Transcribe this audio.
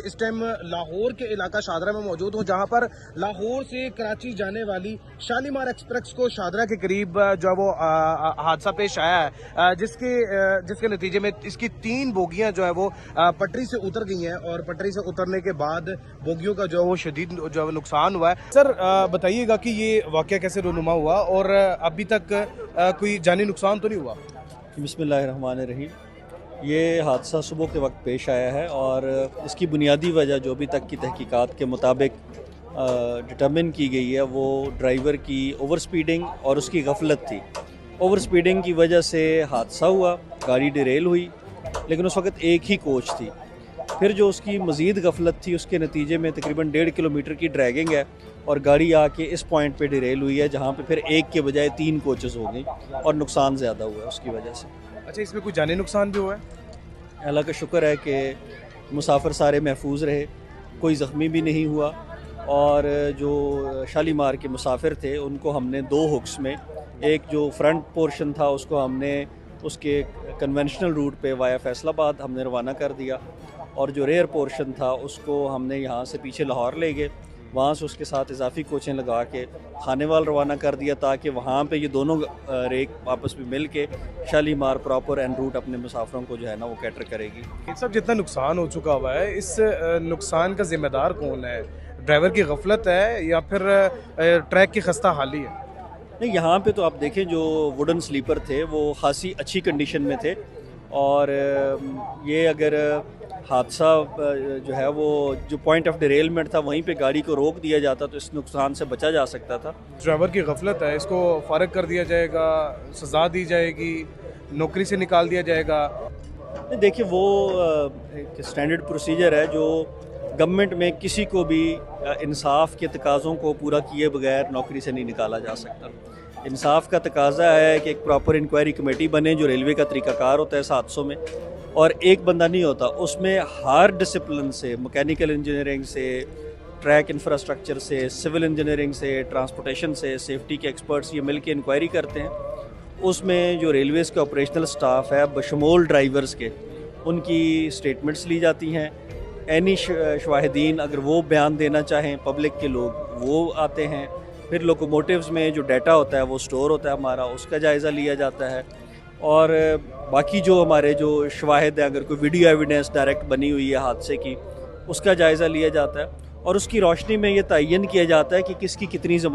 इस टाइम लाहौर के इलाका शादरा में मौजूद हूँ, जहाँ पर लाहौर से कराची जाने वाली शालीमार एक्सप्रेस को शादरा के करीब जो वो हादसा पेश आया है, जिसके नतीजे में इसकी 3 बोगियां जो है वो पटरी से उतर गई हैं और पटरी से उतरने के बाद बोगियों का जो है वो शदीद जो है नुकसान हुआ है। सर बताइएगा कि ये वाकया कैसे रूनुमा हुआ और अभी तक कोई जानी नुकसान तो नहीं हुआ? बिस्मिल्लाहिर्रहमानिर्रहीम। ये हादसा सुबह के वक्त पेश आया है और इसकी बुनियादी वजह जो अभी तक की तहकीकात के मुताबिक डिटरमिन की गई है वो ड्राइवर की ओवर स्पीडिंग और उसकी गफलत थी। ओवर स्पीडिंग की वजह से हादसा हुआ, गाड़ी डिरेल हुई, लेकिन उस वक्त एक ही कोच थी। फिर जो उसकी मज़ीद गफलत थी उसके नतीजे में तकरीबन 1.5 किलोमीटर की ड्रैगिंग है और गाड़ी आके इस पॉइंट पे डिरेल हुई है, जहाँ पे फिर एक के बजाय 3 कोचेस हो गई और नुकसान ज़्यादा हुआ है उसकी वजह से। अच्छा, इसमें कोई जानी नुकसान भी हुआ है? अल्लाह का शुक्र है कि मुसाफिर सारे महफूज रहे, कोई ज़ख्मी भी नहीं हुआ और जो शालीमार के मुसाफिर थे उनको हमने 2 हुक्स में, एक जो फ्रंट पोर्शन था उसको हमने उसके कन्वेंशनल रूट पे वाया फैसलाबाद हमने रवाना कर दिया और जो रेयर पोर्शन था उसको हमने यहाँ से पीछे लाहौर ले गए, वहाँ से उसके साथ इजाफी कोचें लगा के खानेवाल रवाना कर दिया ताकि वहाँ पे ये दोनों रेक आपस में मिल के शालीमार प्रॉपर एंड रूट अपने मुसाफिरों को जो है ना वो कैटर करेगी। सब जितना नुकसान हो चुका हुआ है, इस नुकसान का जिम्मेदार कौन है? ड्राइवर की गफलत है या फिर ट्रैक की खस्ता हाली है? नहीं, यहाँ पे तो आप देखें जो वुडन स्लीपर थे वो खासी अच्छी कंडीशन में थे और ये अगर हादसा जो है वो जो पॉइंट ऑफ डिरेलमेंट था वहीं पे गाड़ी को रोक दिया जाता तो इस नुकसान से बचा जा सकता था। ड्राइवर की गफलत है, इसको फारिग कर दिया जाएगा, सज़ा दी जाएगी, नौकरी से निकाल दिया जाएगा? देखिए वो एक स्टैंडर्ड प्रोसीजर है जो गवर्नमेंट में किसी को भी इंसाफ के तकाज़ों को पूरा किए बगैर नौकरी से नहीं निकाला जा सकता। इंसाफ का तकाज़ा है कि एक प्रॉपर इंक्वायरी कमेटी बने जो रेलवे का तरीक़ाकार होता है इस हादसों में, और एक बंदा नहीं होता, उसमें हर डिसिप्लिन से, मैकेनिकल इंजीनियरिंग से, ट्रैक इंफ्रास्ट्रक्चर से, सिविल इंजीनियरिंग से, ट्रांसपोर्टेशन से, सेफ्टी के एक्सपर्ट्स ये मिल के इंक्वायरी करते हैं। उसमें जो रेलवेज़ का ऑपरेशनल स्टाफ है बशमूल ड्राइवर्स के, उनकी स्टेटमेंट्स ली जाती हैं। एनी शवाहिदीन अगर वो बयान देना चाहें पब्लिक के लोग वो आते हैं। फिर लोकोमोटिव्स में जो डाटा होता है वो स्टोर होता है हमारा, उसका जायज़ा लिया जाता है और बाकी जो हमारे जो शवाहिद हैं, अगर कोई वीडियो एविडेंस डायरेक्ट बनी हुई है हादसे की, उसका जायज़ा लिया जाता है और उसकी रोशनी में ये तयन किया जाता है कि किसकी कितनी